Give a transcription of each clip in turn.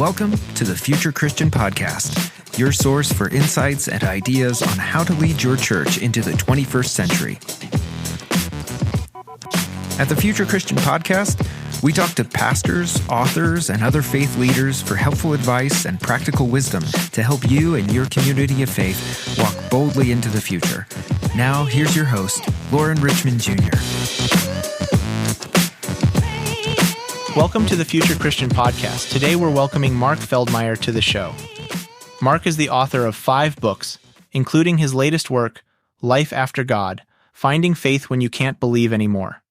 Welcome to the Future Christian Podcast, your source for insights and ideas on how to lead your church into the 21st century. At the Future Christian Podcast, we talk to pastors, authors, and other faith leaders for helpful advice and practical wisdom to help you and your community of faith walk boldly into the future. Now, here's your host, Loren Richmond Jr. Welcome to the Future Christian Podcast. Today we're welcoming Mark Feldmeir to the show. Mark is the author of 5 books, including his latest work, Life After God, Finding Faith When You Can't Believe Anymore.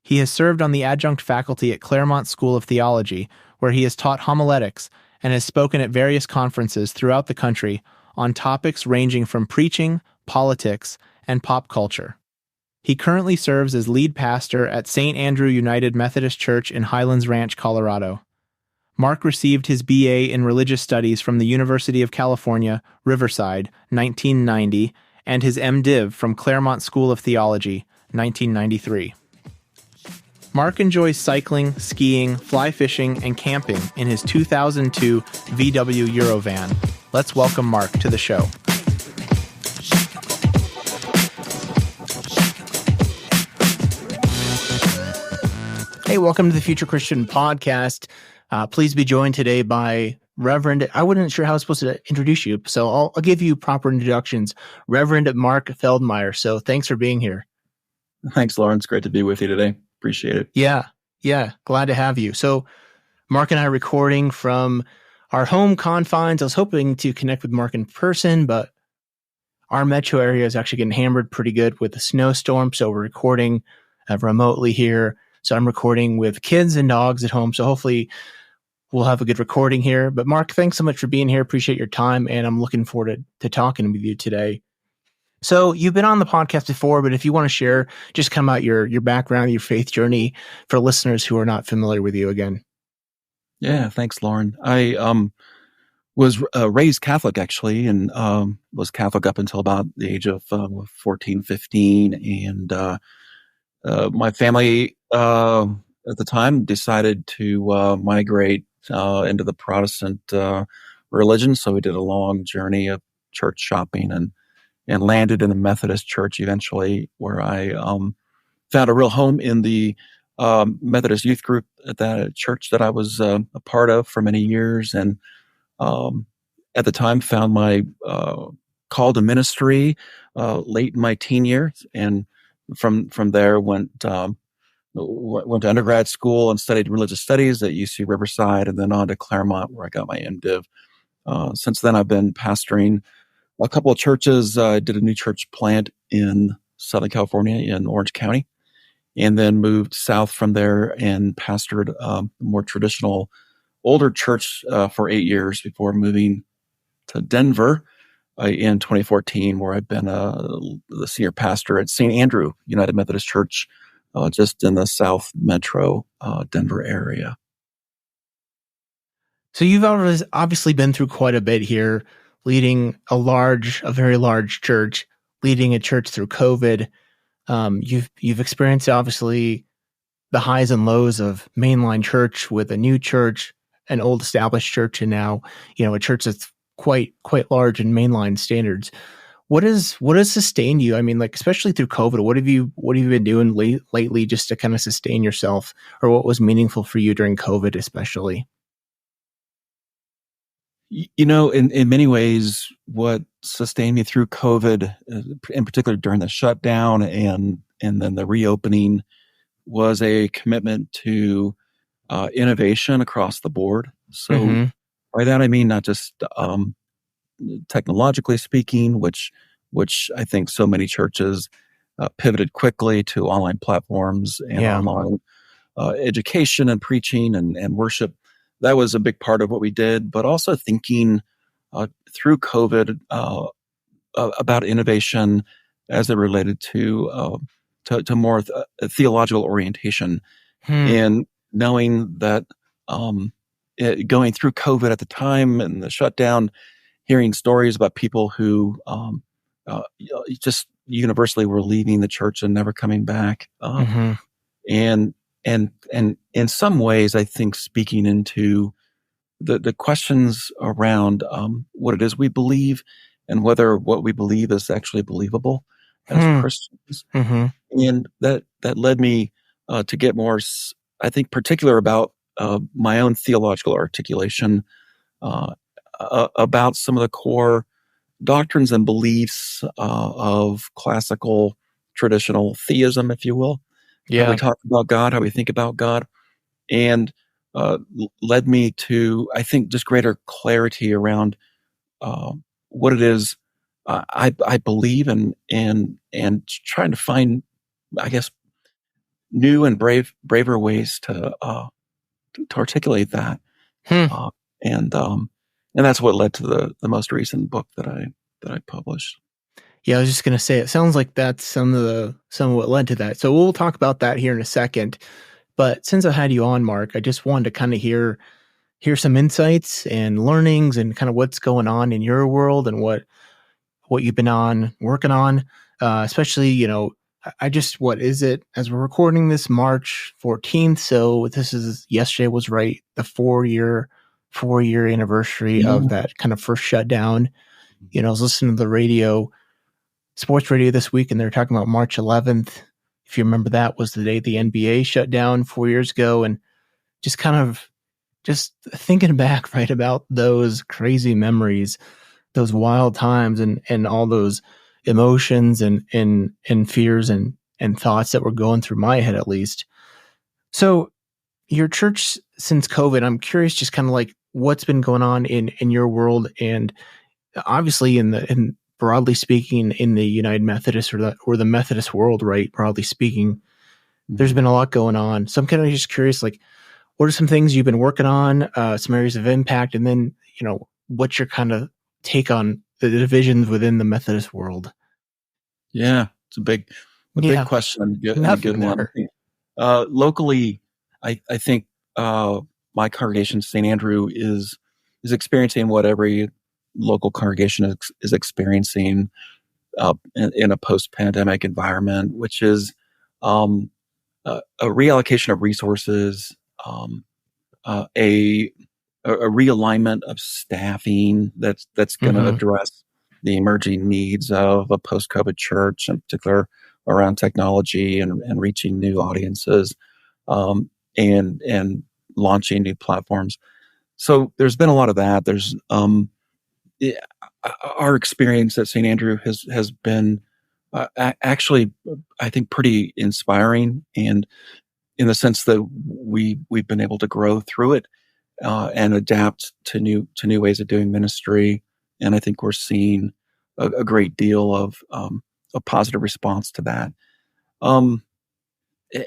He has served on the adjunct faculty at Claremont School of Theology, where he has taught homiletics and has spoken at various conferences throughout the country on topics ranging from preaching, politics, and pop culture. He currently serves as lead pastor at St. Andrew United Methodist Church in Highlands Ranch, Colorado. Mark received his BA in Religious Studies from the University of California, Riverside, 1990, and his MDiv from Claremont School of Theology, 1993. Mark enjoys cycling, skiing, fly fishing, and camping in his 2002 VW Eurovan. Let's welcome Mark to the show. Hey, welcome to the Future Christian Podcast. Please be joined today by Reverend, I wasn't sure how I was supposed to introduce you, so I'll give you proper introductions. Reverend Mark Feldmeir. So thanks for being here. Thanks, Loren. It's great to be with you today. Appreciate it. Yeah. Glad to have you. So Mark and I are recording from our home confines. I was hoping to connect with Mark in person, but our metro area is actually getting hammered pretty good with a snowstorm, so we're recording remotely here. So I'm recording with kids and dogs at home. So hopefully we'll have a good recording here. But Mark, thanks so much for being here. Appreciate your time. And I'm looking forward to talking with you today. So you've been on the podcast before, but if you want to share just come out your background, your faith journey for listeners who are not familiar with you again. Yeah, thanks, Loren. I was raised Catholic, actually, and was Catholic up until about the age of 14, 15. And my family at the time decided to migrate into the Protestant religion. So we did a long journey of church shopping and landed in the Methodist Church eventually, where I found a real home in the Methodist youth group at that church that I was a part of for many years. And at the time found my call to ministry late in my teen years. And from there went to undergrad school and studied religious studies at UC Riverside, and then on to Claremont, where I got my MDiv. Since then, I've been pastoring a couple of churches. I did a new church plant in Southern California in Orange County, and then moved south from there and pastored a more traditional, older church for 8 years before moving to Denver in 2014, where I've been the senior pastor at St. Andrew United Methodist Church, just in the South Metro Denver area. So you've obviously been through quite a bit here, leading a very large church, leading a church through COVID. You've experienced obviously the highs and lows of mainline church with a new church, an old established church, and now a church that's quite large in mainline standards. What has sustained you? I mean, like, especially through COVID, what have you been doing lately just to kind of sustain yourself, or what was meaningful for you during COVID, especially? In many ways, what sustained me through COVID, in particular during the shutdown and then the reopening, was a commitment to innovation across the board. So by that I mean not just technologically speaking, which I think so many churches pivoted quickly to online platforms and online education and preaching and worship. That was a big part of what we did, but also thinking through COVID about innovation as it related to more theological orientation, and knowing that going through COVID at the time and the shutdown, hearing stories about people who just universally were leaving the church and never coming back, and in some ways, I think speaking into the questions around what it is we believe and whether what we believe is actually believable as Christians. Mm-hmm. And that led me to get more, I think, particular about my own theological articulation about some of the core doctrines and beliefs of classical traditional theism, if you will. How we talk about God, how we think about God, and led me to, I think, just greater clarity around what it is I believe and trying to find, I guess, new and braver ways to articulate that, uh, and that's what led to the most recent book that I published. Yeah, I was just gonna say, it sounds like that's some of what led to that. So we'll talk about that here in a second. But since I had you on, Mark, I just wanted to kind of hear some insights and learnings and kind of what's going on in your world and what you've been working on. Especially, I just, what is it, as we're recording this, March 14th. So this is, yesterday was right, the 4-year anniversary of that kind of first shutdown. I was listening to the radio, sports radio this week, and they're talking about March 11th. If you remember, that was the day the NBA shut down 4 years ago. And just kind of just thinking back, right, about those crazy memories, those wild times, and all those emotions and fears and thoughts that were going through my head, at least. So your church since COVID, I'm curious, just kind of like what's been going on in your world, and obviously in broadly speaking in the United Methodist or the Methodist world, right? Broadly speaking, there's been a lot going on. So I'm kind of just curious, like, what are some things you've been working on, some areas of impact, and then, what's your kind of take on the divisions within the Methodist world? Yeah, it's a big question, and a good one. Locally, I think my congregation, St. Andrew, is experiencing what every local congregation is experiencing in a post-pandemic environment, which is a reallocation of resources, a realignment of staffing that's going to address the emerging needs of a post-COVID church, in particular around technology and reaching new audiences, and launching new platforms. So there's been a lot of that. There's our experience at St. Andrew has been actually, I think, pretty inspiring, and in the sense that we've been able to grow through it and adapt to new ways of doing ministry. And I think we're seeing a great deal of a positive response to that.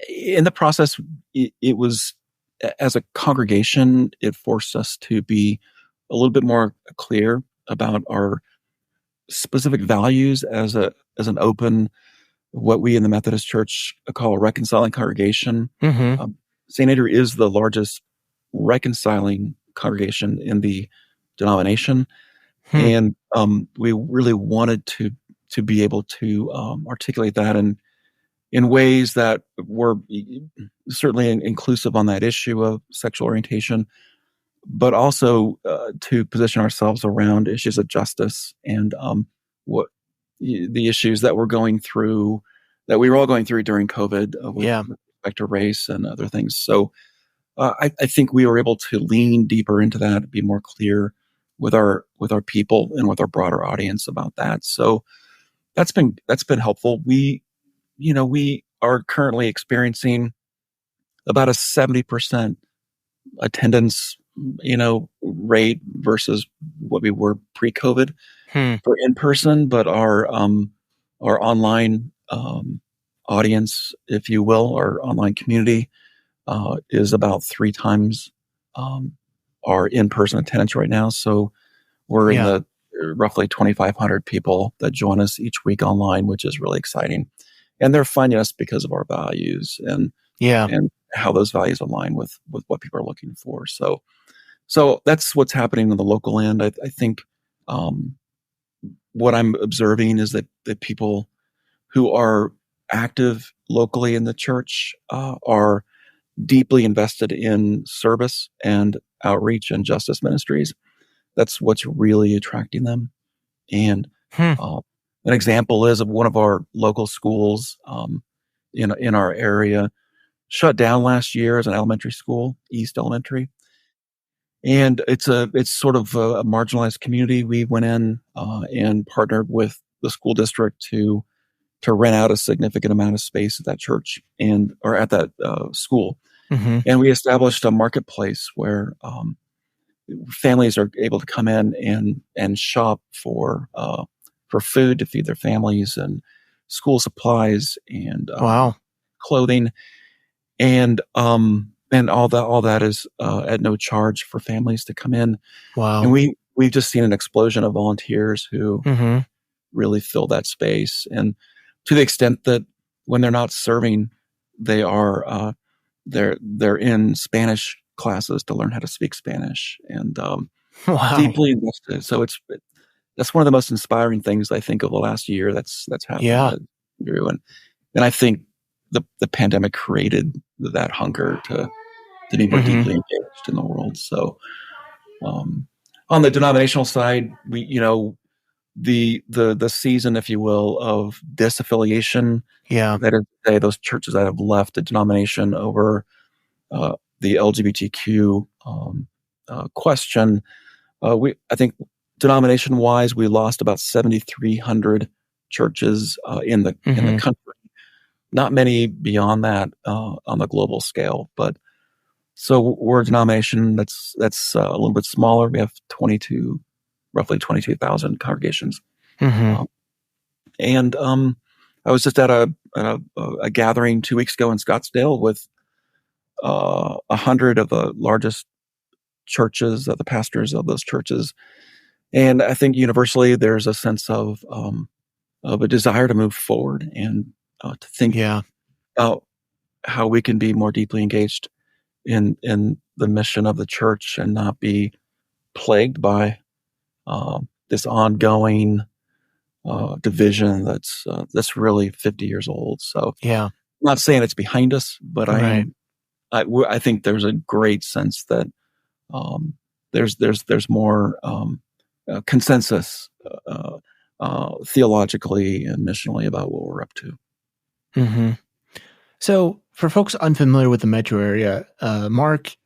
In the process, it was, as a congregation, it forced us to be a little bit more clear about our specific values as an open, what we in the Methodist Church call a reconciling congregation. St. Andrew is the largest reconciling congregation in the denomination, and we really wanted to be able to articulate that in ways that were certainly inclusive on that issue of sexual orientation, but also to position ourselves around issues of justice and what the issues that that we were all going through during COVID with respect to race and other things. So I think we were able to lean deeper into that, be more clear with our people and with our broader audience about that. So that's been helpful. We are currently experiencing about a 70% attendance, rate versus what we were pre-COVID for in person, but our online audience, if you will, our online community is about 3 times our in-person attendance right now. So we're in the roughly 2,500 people that join us each week online, which is really exciting. And they're finding us because of our values and how those values align with what people are looking for. So that's what's happening on the local end. I think what I'm observing is that people who are active locally in the church are deeply invested in service and outreach and justice ministries. That's what's really attracting them. And an example is of one of our local schools in our area shut down last year as an elementary school, East Elementary. And it's sort of a marginalized community. We went in and partnered with the school district to rent out a significant amount of space at that church or at that school. Mm-hmm. And we established a marketplace where families are able to come in and shop for food to feed their families and school supplies and Wow. clothing, and all that is at no charge for families to come in. Wow. And we've just seen an explosion of volunteers who Mm-hmm. really fill that space, and to the extent that when they're not serving, they are they're in Spanish classes to learn how to speak Spanish, and Wow. deeply invested. So that's one of the most inspiring things I think of the last year that's happened. Yeah. Drew, and I think the pandemic created that hunger to be more Mm-hmm. deeply engaged in the world. So on the denominational side, we the season, if you will, of disaffiliation. Yeah. That is to say, those churches that have left the denomination over the LGBTQ question. I think denomination-wise, we lost about 7,300 churches in the country. Not many beyond that on the global scale, but so we're a denomination that's a little bit smaller. We have roughly 22,000 congregations. Mm-hmm. And I was just at a gathering 2 weeks ago in Scottsdale with 100 of the largest churches, the pastors of those churches. And I think universally there's a sense of a desire to move forward and to think about how we can be more deeply engaged in the mission of the church and not be plagued by this ongoing division that's really 50 years old. So I'm not saying it's behind us, but I think there's a great sense that there's more consensus theologically and missionally about what we're up to. Mm-hmm. So for folks unfamiliar with the metro area, Mark's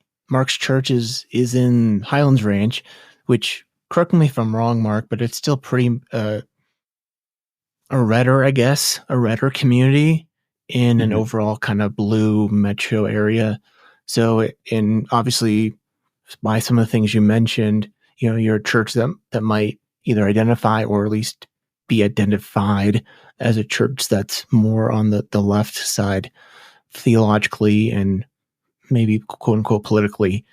church is in Highlands Ranch, which, correct me if I'm wrong, Mark, but it's still pretty a redder community in an overall kind of blue metro area. So, and obviously by some of the things you mentioned, you're a church that might either identify or at least be identified as a church that's more on the left side theologically and maybe quote unquote politically.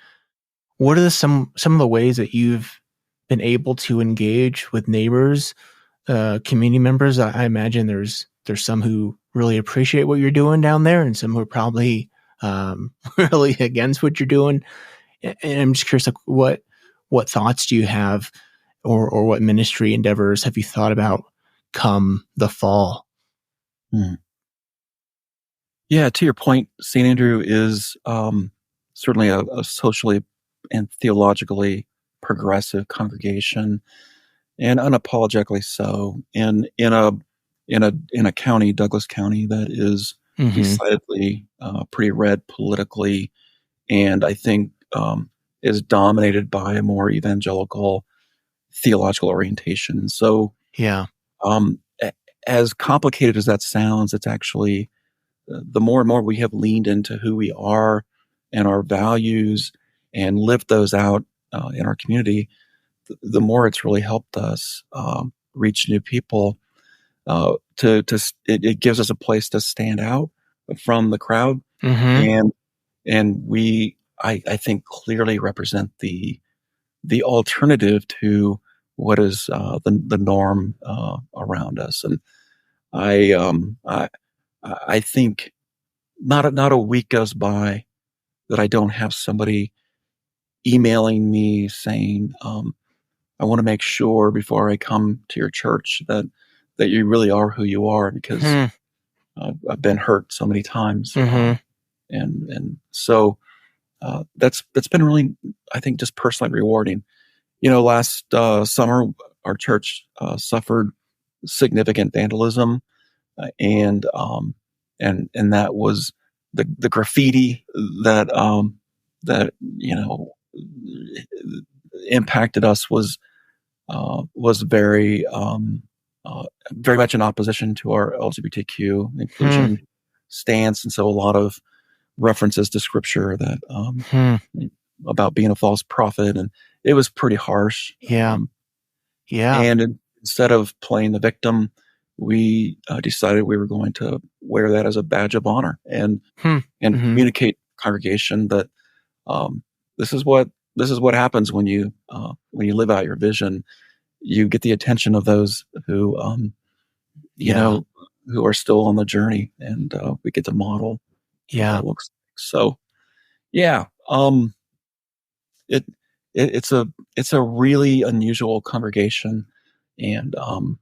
What are some of the ways that you've been able to engage with neighbors, community members? I imagine there's some who really appreciate what you're doing down there and some who are probably really against what you're doing. And I'm just curious, like, what thoughts do you have or what ministry endeavors have you thought about come the fall? Yeah, to your point, St. Andrew is certainly a socially and theologically progressive congregation, and unapologetically so. In a county, Douglas County, that is decidedly pretty red politically, and I think is dominated by a more evangelical theological orientation. So, as complicated as that sounds, it's actually the more and more we have leaned into who we are and our values and lived those out in our community, the more it's really helped us reach new people. It gives us a place to stand out from the crowd, and I think clearly represent the alternative to what is the norm around us. And I think not a week goes by that I don't have somebody emailing me saying, I want to make sure before I come to your church that you really are who you are, because I've been hurt so many times. And so that's been really, I think, just personally rewarding. Last summer, our church suffered significant vandalism, and that was the graffiti that impacted us was very much in opposition to our LGBTQ inclusion stance, and so a lot of references to scripture that about being a false prophet, and it was pretty harsh. Yeah. And instead of playing the victim, we decided we were going to wear that as a badge of honor and communicate to the congregation that this is what happens when you live out your vision. You get the attention of those who who are still on the journey, and we get to model what that looks like. So it's a really unusual congregation, and I'm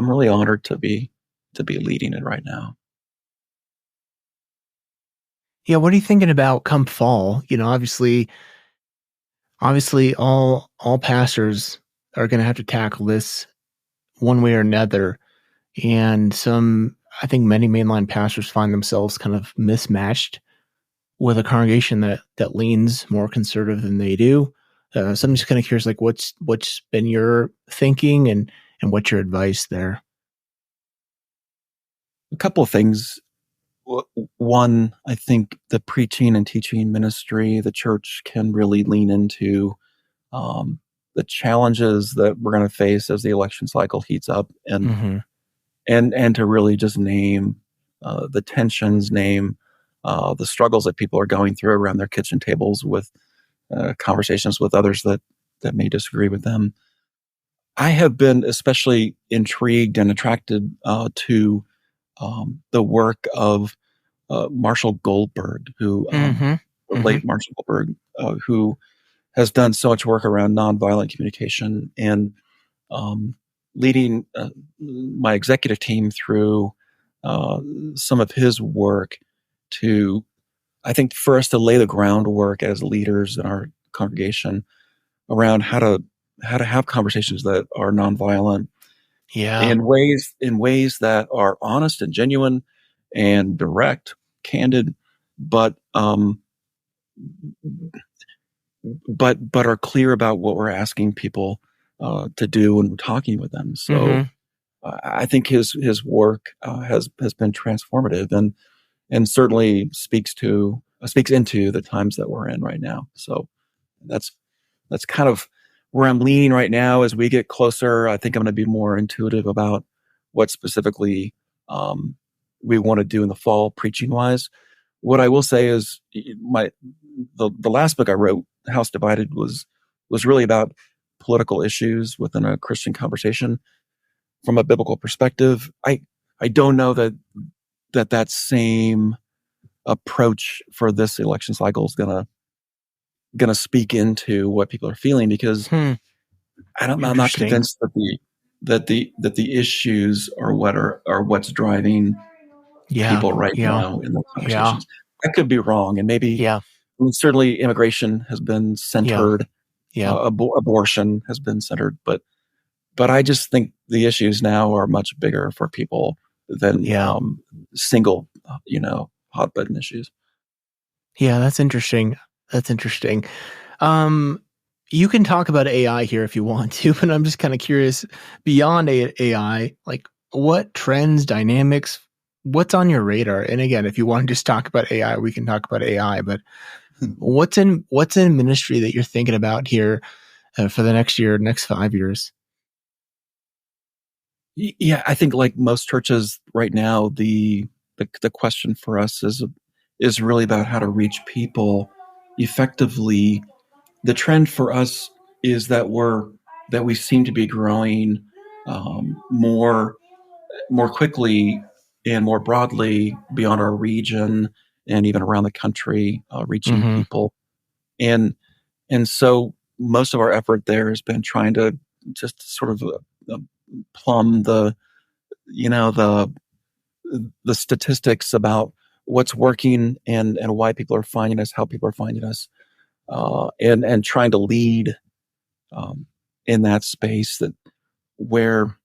really honored to be leading it right now. Yeah, what are you thinking about come fall? Obviously all pastors are going to have to tackle this one way or another, and I think many mainline pastors find themselves kind of mismatched with a congregation that leans more conservative than they do. So I'm just kind of curious, like what's been your thinking and what's your advice there? A couple of things. One, I think the preaching and teaching ministry, the church can really lean into the challenges that we're going to face as the election cycle heats up, and to really just name the tensions, name the struggles that people are going through around their kitchen tables with conversations with others that may disagree with them. I have been especially intrigued and attracted to the work of Marshall Goldberg, who late Marshall Goldberg, who has done so much work around nonviolent communication, and leading my executive team through some of his work to, I think, for us to lay the groundwork as leaders in our congregation around how to have conversations that are nonviolent, in ways that are honest and genuine and direct, candid, but are clear about what we're asking people to do when we're talking with them. So I think his work has been transformative, and certainly speaks into the times that we're in right now. So that's kind of where I'm leaning right now. As we get closer, I think I'm going to be more intuitive about what specifically we want to do in the fall, preaching wise. What I will say is the last book I wrote, House Divided, was really about political issues within a Christian conversation from a biblical perspective. I don't know that same approach for this election cycle is gonna speak into what people are feeling, because I'm not convinced that the issues are what's driving people right now in the conversations. I could be wrong, and maybe certainly immigration has been centered, abortion has been centered, but I just think the issues now are much bigger for people than single hot button issues. Yeah, that's interesting. You can talk about AI here if you want to, but I'm just kind of curious, beyond AI, like what trends, dynamics, what's on your radar? And again, if you want to just talk about AI, we can talk about AI, but what's in ministry that you're thinking about here for the next year, next 5 years? Yeah, I think like most churches right now, the question for us is really about how to reach people effectively. The trend for us is that we seem to be growing more quickly and more broadly beyond our region and even around the country, reaching people. And so most of our effort there has been trying to just sort of plumb the statistics about what's working and why people are finding us, how people are finding us, and trying to lead in that space that where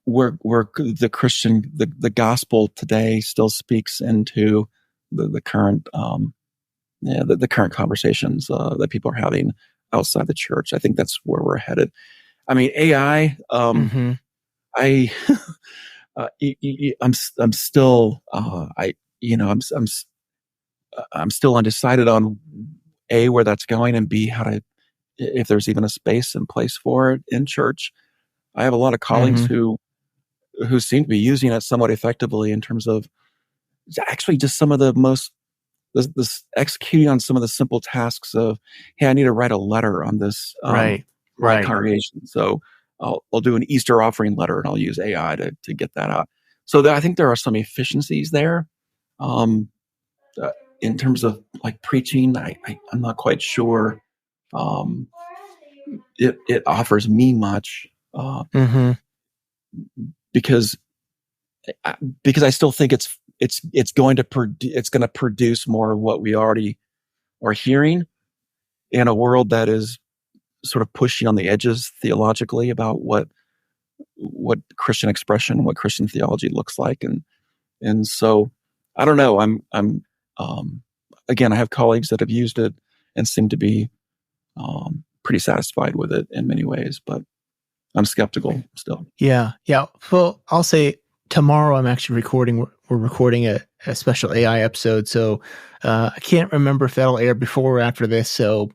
the Christian, the gospel today still speaks into the current the current conversations that people are having outside the church. I think that's where we're headed. I mean, AI. I I'm still I'm still undecided on A, where that's going, and B, how to, if there's even a space and place for it in church. I have a lot of colleagues who seem to be using it somewhat effectively in terms of actually just some of the most this executing on some of the simple tasks of, hey, I need to write a letter on this my congregation. So I'll do an Easter offering letter and I'll use AI to get that out. So I think there are some efficiencies there. In terms of like preaching, I'm not quite sure it offers me much because I still think it's going to produce more of what we already are hearing in a world that is sort of pushing on the edges theologically about what Christian expression, what Christian theology looks like, and so I don't know. I'm again, I have colleagues that have used it and seem to be pretty satisfied with it in many ways, but I'm skeptical still. Yeah. Well, I'll say tomorrow I'm actually recording. We're recording a special AI episode, so I can't remember if that'll air before or after this. So,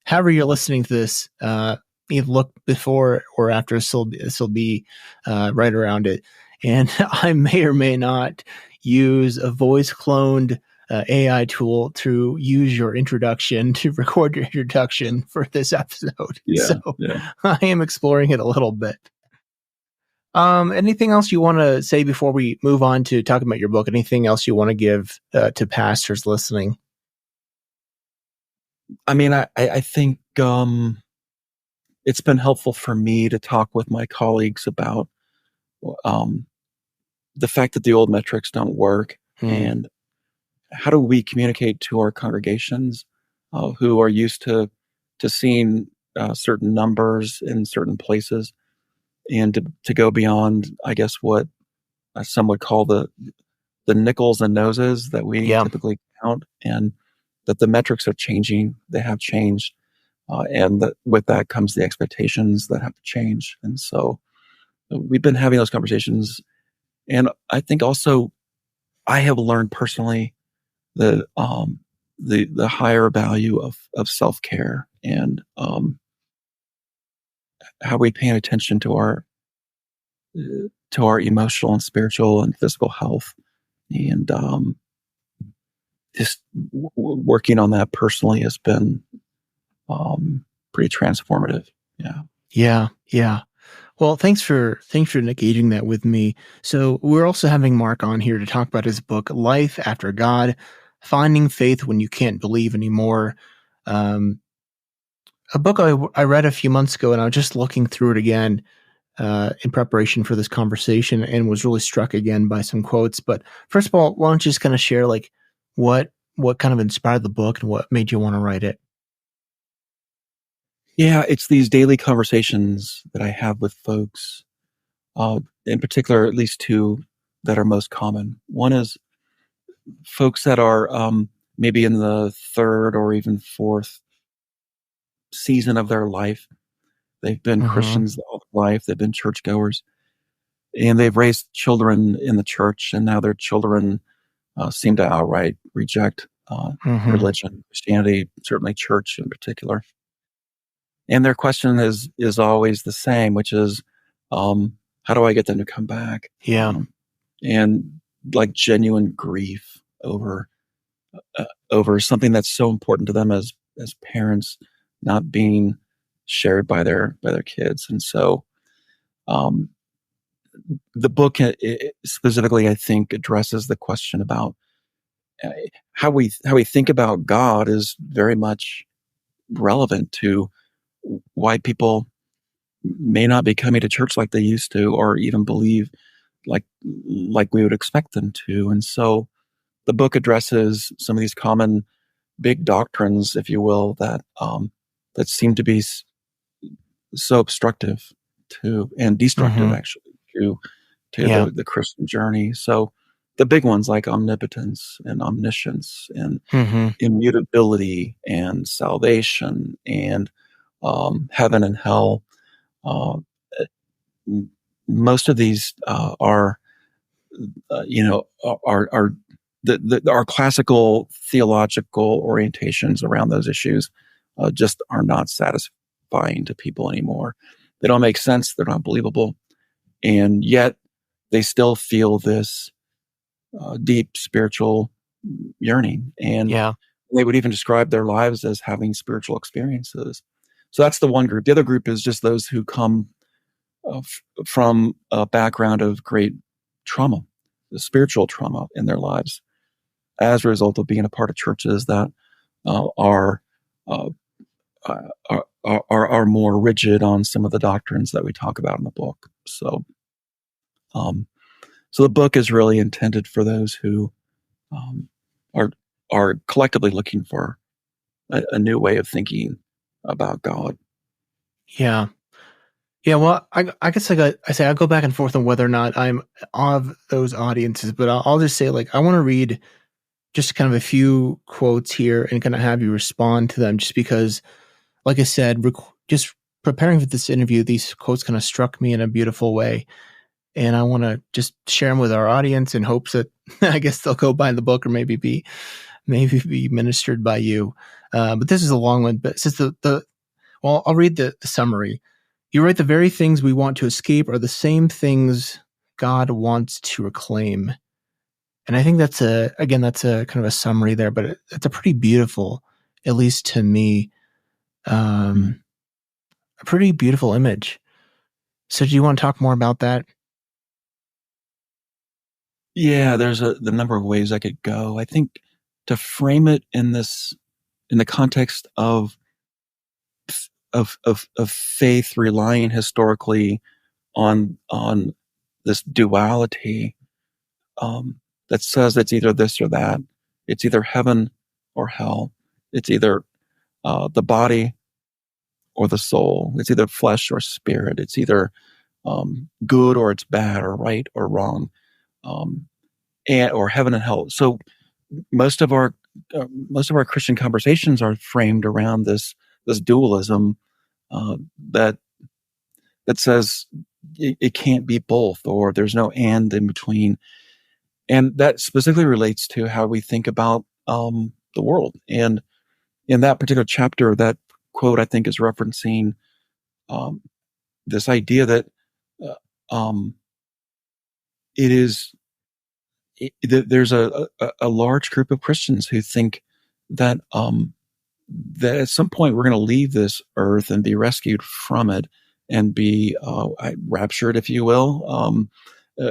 however you're listening to this, either look before or after. This will be right around it, and I may or may not use a voice cloned AI tool to use your introduction, to record your introduction for this episode. I am exploring it a little bit. Anything else you want to say before we move on to talking about your book? Anything else you want to give to pastors listening? I mean, I think it's been helpful for me to talk with my colleagues about the fact that the old metrics don't work, and how do we communicate to our congregations who are used to seeing certain numbers in certain places, and to go beyond, I guess, what some would call the nickels and noses that we typically count, and that the metrics are changing. They have changed, and that with that comes the expectations that have to change. And so we've been having those conversations, and I think also I have learned personally the higher value of self-care, and how we pay attention to our emotional and spiritual and physical health, and just working on that personally has been pretty transformative. Yeah. Well, thanks for engaging that with me. So we're also having Mark on here to talk about his book, Life After God: Finding Faith When You Can't Believe Anymore. A book I read a few months ago, and I was just looking through it again in preparation for this conversation, and was really struck again by some quotes. But first of all, why don't you just kind of share like what kind of inspired the book and what made you want to write it? Yeah, it's these daily conversations that I have with folks, in particular, at least two that are most common. One is folks that are maybe in the third or even fourth season of their life. They've been Christians all their life. They've been churchgoers, and they've raised children in the church, and now their children seem to outright reject religion, Christianity, certainly church in particular. And their question is always the same, which is, how do I get them to come back? And like genuine grief over something that's so important to them as parents not being shared by their kids. And so, the book specifically, I think, addresses the question about how we think about God is very much relevant to why people may not be coming to church like they used to, or even believe like we would expect them to. And so the book addresses some of these common big doctrines, if you will, that seem to be so obstructive to and destructive, actually, to the Christian journey. So the big ones like omnipotence and omniscience and immutability and salvation and heaven and hell. Uh, Most of these are our classical theological orientations around those issues just are not satisfying to people anymore. They don't make sense. They're not believable. And yet they still feel this deep spiritual yearning. And they would even describe their lives as having spiritual experiences. So that's the one group. The other group is just those who come from a background of great trauma, the spiritual trauma in their lives, as a result of being a part of churches that are more rigid on some of the doctrines that we talk about in the book. So the book is really intended for those who are collectively looking for a new way of thinking about God. Yeah. Yeah, well, I guess I'll go back and forth on whether or not I'm of those audiences, but I'll just say, like, I want to read just kind of a few quotes here and kind of have you respond to them, just because, like I said, just preparing for this interview, these quotes kind of struck me in a beautiful way, and I want to just share them with our audience in hopes that I guess they'll go buy the book or maybe be ministered by you. But this is a long one, but since well, I'll read the summary. You write, the very things we want to escape are the same things God wants to reclaim. And I think that's a kind of a summary there, but it's a pretty beautiful, at least to me, a pretty beautiful image. So do you want to talk more about that? Yeah, there's the number of ways I could go. I think to frame it in the context of faith relying historically on this duality that says it's either this or that. It's either heaven or hell. It's either the body or the soul. It's either flesh or spirit. It's either good or it's bad, or right or wrong, or heaven and hell. So most of our Christian conversations are framed around this dualism that says it can't be both, or there's no and in between. And that specifically relates to how we think about the world. And in that particular chapter, that quote, I think, is referencing this idea that there's a large group of Christians who think that that at some point we're going to leave this earth and be rescued from it and be raptured, if you will,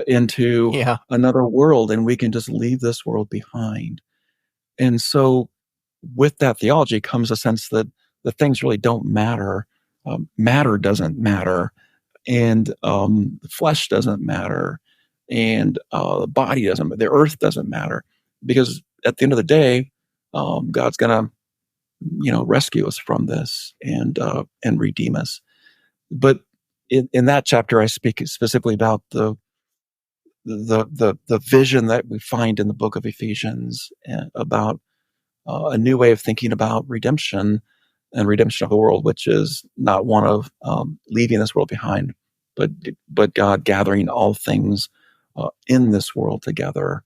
into another world, and we can just leave this world behind. And so with that theology comes a sense that the things really don't matter. Matter doesn't matter, and flesh doesn't matter, and the body doesn't, the earth doesn't matter, because at the end of the day, God's going to rescue us from this and redeem us. But in that chapter, I speak specifically about the vision that we find in the book of Ephesians about a new way of thinking about redemption and redemption of the world, which is not one of leaving this world behind, but God gathering all things in this world together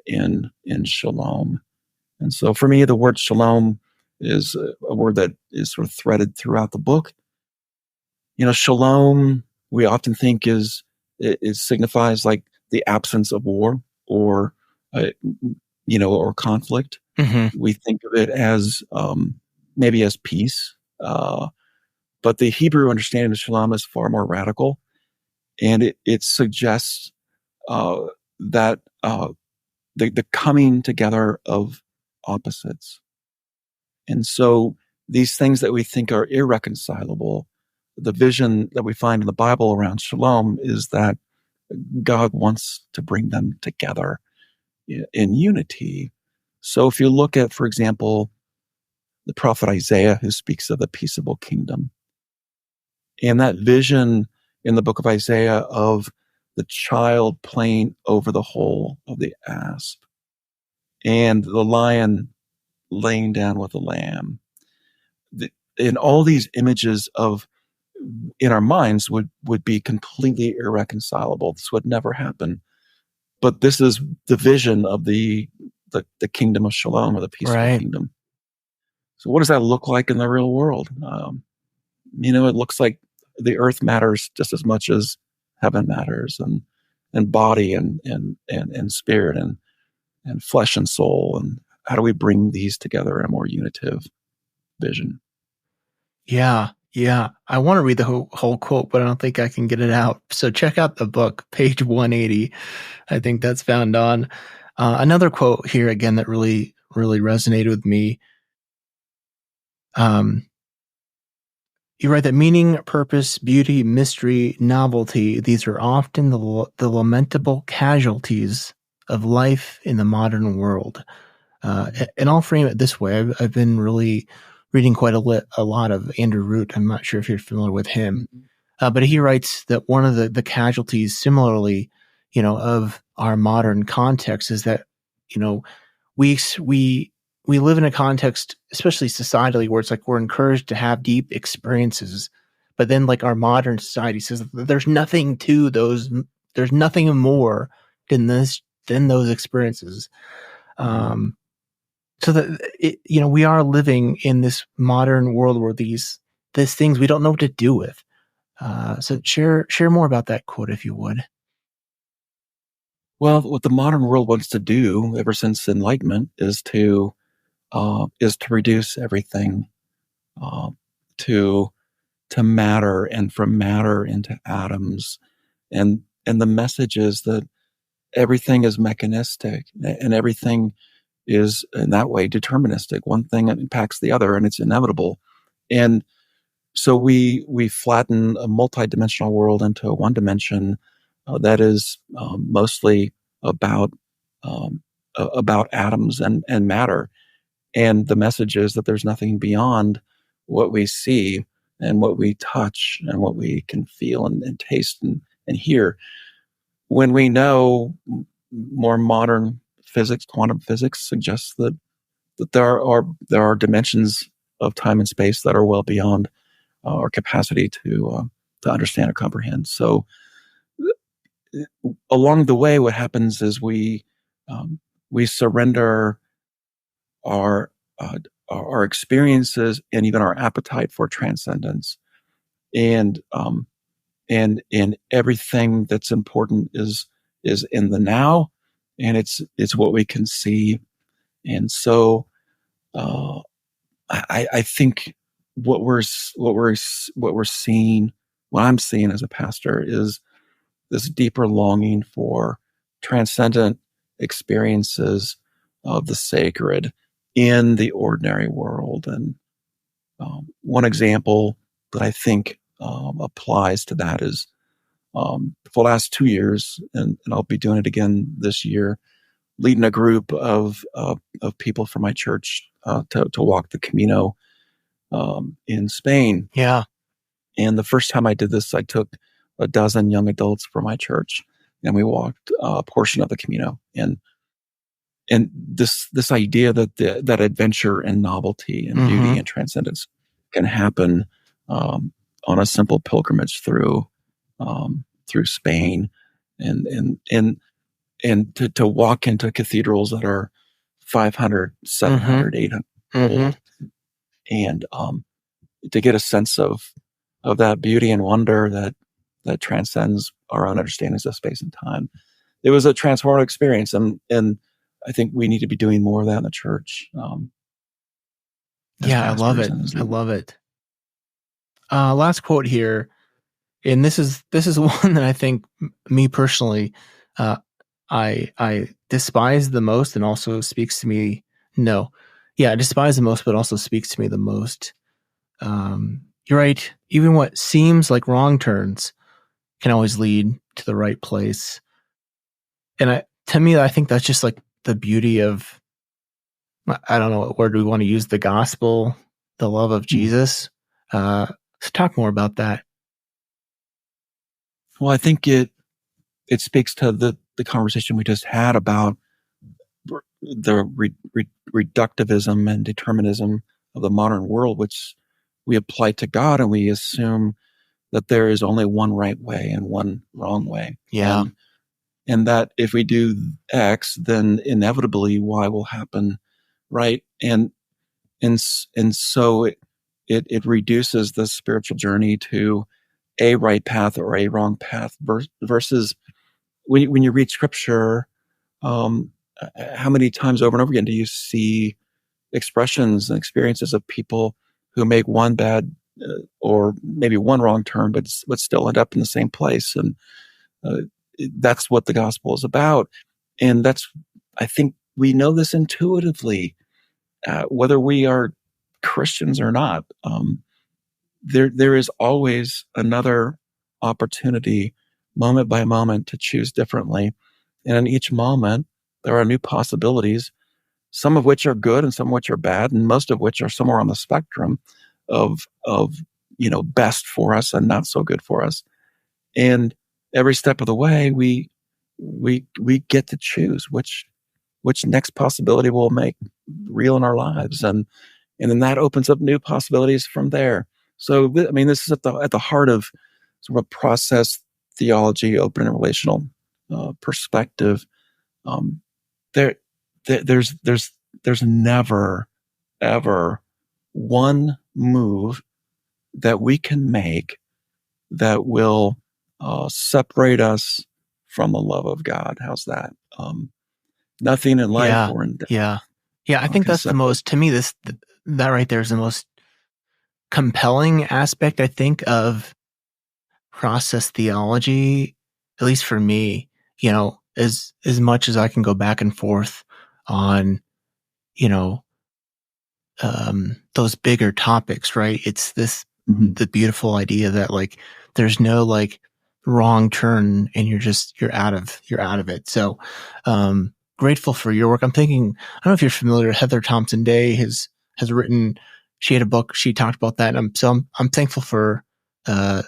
in shalom. And so for me, the word shalom is a word that is sort of threaded throughout the book. Shalom, we often think it signifies like the absence of war or conflict. Mm-hmm. We think of it as maybe as peace, but the Hebrew understanding of shalom is far more radical, and it suggests that the coming together of opposites. And so these things that we think are irreconcilable, the vision that we find in the Bible around shalom is that God wants to bring them together in unity. So if you look at, for example, the prophet Isaiah, who speaks of the peaceable kingdom, and that vision in the book of Isaiah of the child playing over the hole of the asp and the lion laying down with the lamb, and all these images of in our minds would be completely irreconcilable. This would never happen. But this is the vision of the kingdom of Shalom, or the peaceful kingdom. So what does that look like in the real world? It looks like the earth matters just as much as heaven matters, and body and spirit and flesh and soul. And how do we bring these together in a more unitive vision? Yeah. I want to read the whole quote, but I don't think I can get it out. So check out the book, page 180. I think that's found on. Another quote here again that really, really resonated with me. You write that meaning, purpose, beauty, mystery, novelty, these are often the lamentable casualties of life in the modern world. And I'll frame it this way. I've been really reading quite a lot of Andrew Root. I'm not sure if you're familiar with him. But he writes that one of the casualties, similarly, of our modern context is that, we live in a context, especially societally, where it's like we're encouraged to have deep experiences, but then like our modern society says that there's nothing to those, there's nothing more than those experiences. So that we are living in this modern world where these things we don't know what to do with. So share more about that quote, if you would. Well, what the modern world wants to do ever since Enlightenment is to reduce everything to matter, and from matter into atoms, and the message is that everything is mechanistic and everything is in that way deterministic. One thing impacts the other, and it's inevitable. And so we flatten a multidimensional world into a one dimension that is mostly about atoms and matter. And the message is that there's nothing beyond what we see and what we touch and what we can feel and taste and hear. When we know more modern physics, quantum physics suggests that there are dimensions of time and space that are well beyond our capacity to understand or comprehend. So along the way, what happens is we surrender our experiences and even our appetite for transcendence, and everything that's important is in the now, and it's what we can see. And so I think what I'm seeing as a pastor is this deeper longing for transcendent experiences of the sacred in the ordinary world. And one example that I think applies to that is for the last 2 years, and I'll be doing it again this year, leading a group of people from my church to walk the Camino in Spain. Yeah. And the first time I did this, I took a dozen young adults from my church, and we walked a portion of the Camino. And this idea that that adventure and novelty and beauty and transcendence can happen on a simple pilgrimage through Spain, and to walk into cathedrals that are 500, 700, 800 old, and to get a sense of that beauty and wonder that transcends our own understandings of space and time. It was a transformative experience, and I think we need to be doing more of that in the church. I love it. I love it. Last quote here, and this is one that I think, me personally, I despise the most, and also speaks to me. I despise the most, but also speaks to me the most. You're right. Even what seems like wrong turns can always lead to the right place. And to me, I think that's just like the beauty of, I don't know, where do we want to use the gospel, the love of Jesus? Let's talk more about that. Well, I think it speaks to the conversation we just had about the reductivism and determinism of the modern world, which we apply to God, and we assume that there is only one right way and one wrong way. Yeah. And that if we do X, then inevitably Y will happen, right? And so it reduces the spiritual journey to a right path or a wrong path versus when you read Scripture, how many times over and over again do you see expressions and experiences of people who make one bad or maybe one wrong turn, but still end up in the same place? And that's what the gospel is about. And I think we know this intuitively, whether we are Christians or not. There is always another opportunity, moment by moment, to choose differently. And in each moment, there are new possibilities, some of which are good and some of which are bad, and most of which are somewhere on the spectrum of best for us and not so good for us. And every step of the way, we get to choose which next possibility will make real in our lives, and then that opens up new possibilities from there. So, this is at the heart of sort of a process theology, open and relational perspective. There's never ever one move that we can make that will separate us from the love of God. How's that? Nothing in life or in death. Yeah. I think that's the most, to me, that right there is the most compelling aspect, I think, of process theology, at least for me. As much as I can go back and forth on, those bigger topics, right? It's this, the beautiful idea that like, there's no like wrong turn and you're out of it. So, grateful for your work. I'm thinking, I don't know if you're familiar, Heather Thompson Day has written, she had a book, she talked about that. I'm thankful for that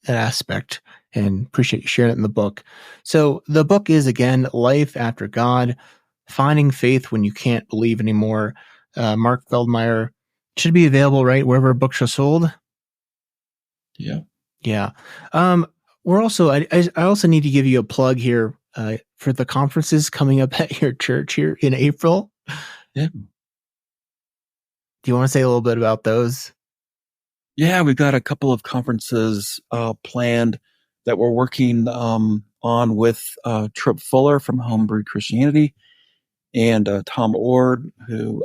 aspect and appreciate you sharing it in the book. So the book is, again, Life After God, Finding Faith When You Can't Believe Anymore. Mark Feldmeir, should be available, right, wherever books are sold. Yeah. We're also, I also need to give you a plug here for the conferences coming up at your church here in April. Yeah. Do you want to say a little bit about those? Yeah, we've got a couple of conferences planned that we're working on with Tripp Fuller from Homebrewed Christianity and Tom Ord, who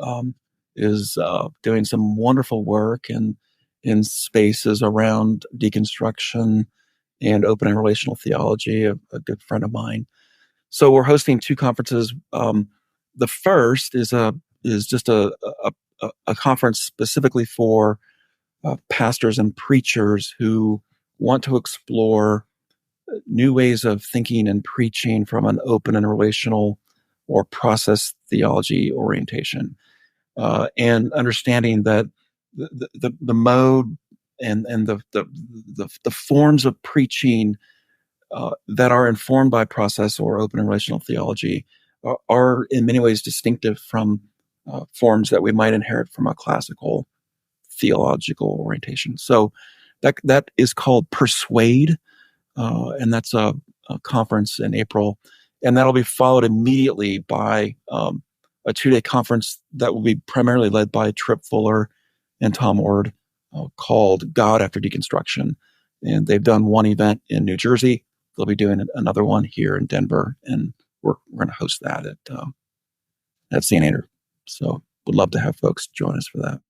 is doing some wonderful work in spaces around deconstruction and open and relational theology, a good friend of mine. So we're hosting two conferences. The first is just a conference specifically for pastors and preachers who want to explore new ways of thinking and preaching from an open and relational or process theology orientation, and understanding that the mode and the forms of preaching that are informed by process or open and relational theology are in many ways distinctive from forms that we might inherit from a classical theological orientation. So that is called Persuade, and that's a conference in April, and that'll be followed immediately by a 2-day conference that will be primarily led by Tripp Fuller and Tom Ord, called God After Deconstruction. And they've done one event in New Jersey. They'll be doing another one here in Denver, and we're going to host that at St. Andrew. So would love to have folks join us for that.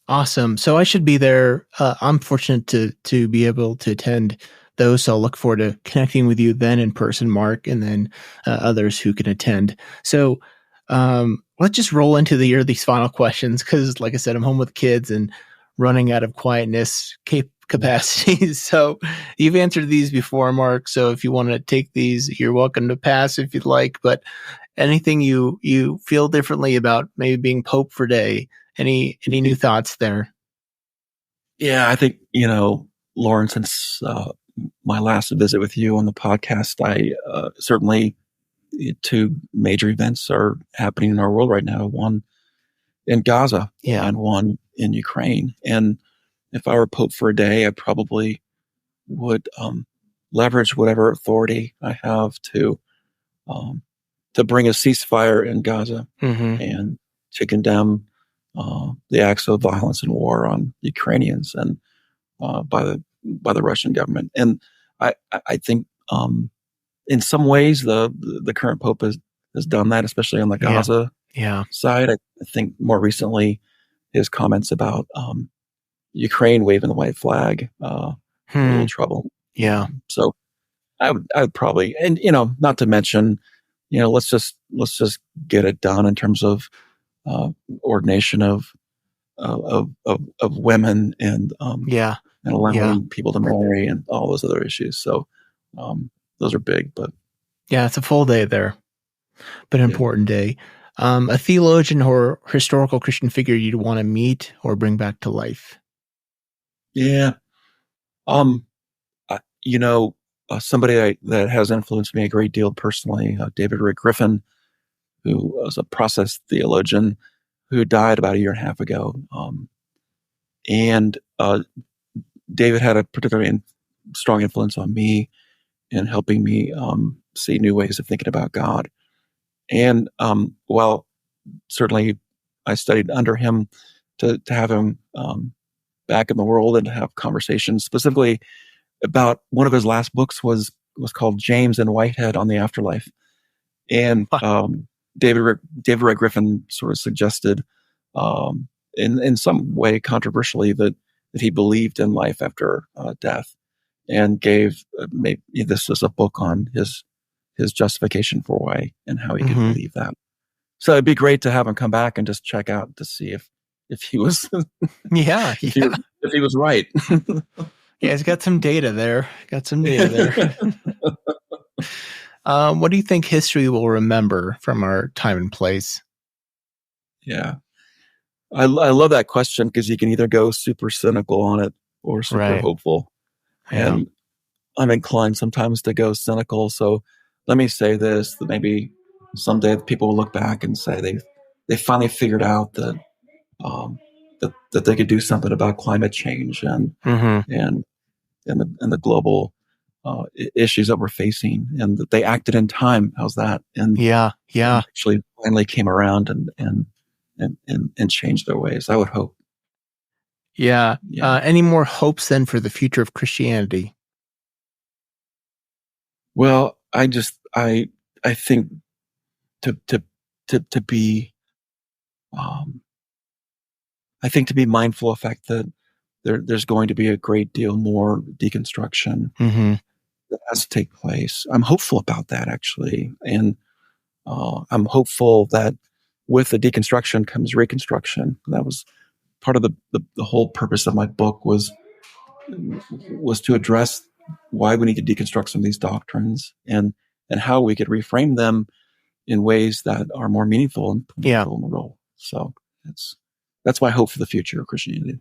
Awesome. So I should be there. I'm fortunate to be able to attend those. So I'll look forward to connecting with you then in person, Mark, and then others who can attend. So let's just roll into these final questions, because like I said, I'm home with kids and running out of quietness, capacities. So you've answered these before, Mark. So if you want to take these, you're welcome to pass if you'd like. But anything you feel differently about maybe being Pope for day? Any new thoughts there? Yeah, I think, Loren, since my last visit with you on the podcast, I certainly two major events are happening in our world right now. One in Gaza and one in Ukraine. And if I were Pope for a day, I probably would leverage whatever authority I have to bring a ceasefire in Gaza and to condemn the acts of violence and war on Ukrainians and by the Russian government. And I think in some ways the current Pope has done that, especially on the Gaza side. I think more recently his comments about Ukraine waving the white flag, a little trouble. Yeah. So I would probably, and not to mention, let's just get it done in terms of ordination of women and allowing people to marry and all those other issues. So those are big, but it's a full day there, but an important day. A theologian or historical Christian figure you'd want to meet or bring back to life? Yeah. Somebody that has influenced me a great deal personally, David Rick Griffin, who was a process theologian who died about a year and a half ago. And David had a particularly strong influence on me in helping me see new ways of thinking about God. And while certainly I studied under him, to have him back in the world and to have conversations specifically about one of his last books was called James and Whitehead on the Afterlife. And David Ray Griffin sort of suggested in some way controversially that he believed in life after death, and gave maybe this is a book on his justification for why and how he could believe that. So it'd be great to have him come back and just check out to see if he was if he was right. Yeah, he's got some data there. What do you think history will remember from our time and place? Yeah. I love that question because you can either go super cynical on it or super hopeful. Yeah. And I'm inclined sometimes to go cynical. So let me say this, that maybe someday people will look back and say they finally figured out that that they could do something about climate change and the global issues that we're facing, and that they acted in time. How's that? And actually finally came around and changed their ways. I would hope. Yeah. Any more hopes then for the future of Christianity? Well, I think to be I think to be mindful of the fact that there's going to be a great deal more deconstruction that has to take place. I'm hopeful about that, actually. And I'm hopeful that with the deconstruction comes reconstruction. That was part of the whole purpose of my book was to address why we need to deconstruct some of these doctrines and how we could reframe them in ways that are more meaningful and vulnerable. So that's my hope for the future of Christianity.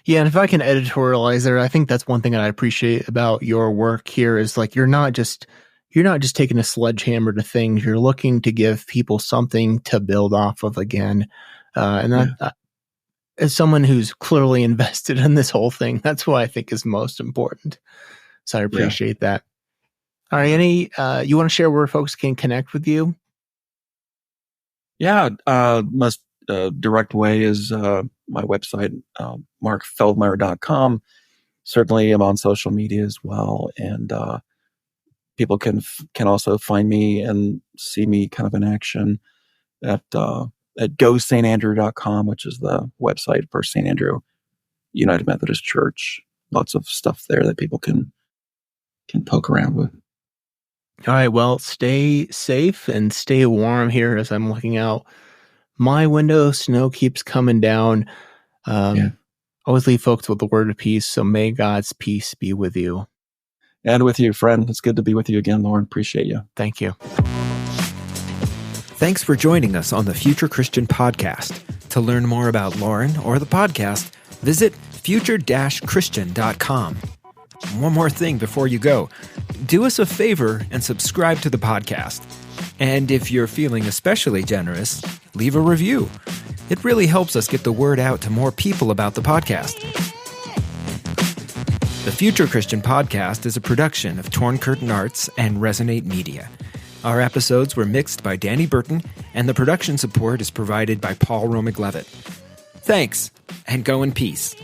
Yeah, and if I can editorialize there, I think that's one thing that I appreciate about your work here is like you're not just taking a sledgehammer to things. You're looking to give people something to build off of again. And that, as someone who's clearly invested in this whole thing, that's what I think is most important. So I appreciate that. All right, any you want to share where folks can connect with you? Yeah, most direct way is my website, markfeldmeir.com. Certainly, I'm on social media as well, and people can also find me and see me kind of in action at gostandrew.com, which is the website for St. Andrew United Methodist Church. Lots of stuff there that people can poke around with. All right, well, stay safe and stay warm here as I'm looking out my window. Snow keeps coming down. Always leave folks with the word of peace, so may God's peace be with you. And with you, friend. It's good to be with you again, Loren. Appreciate you. Thank you. Thanks for joining us on the Future Christian Podcast. To learn more about Loren or the podcast, visit future-christian.com. One more thing before you go. Do us a favor and subscribe to the podcast. And if you're feeling especially generous, leave a review. It really helps us get the word out to more people about the podcast. The Future Christian Podcast is a production of Torn Curtain Arts and Resonate Media. Our episodes were mixed by Danny Burton, and the production support is provided by Romig Leavitt. Thanks, and go in peace.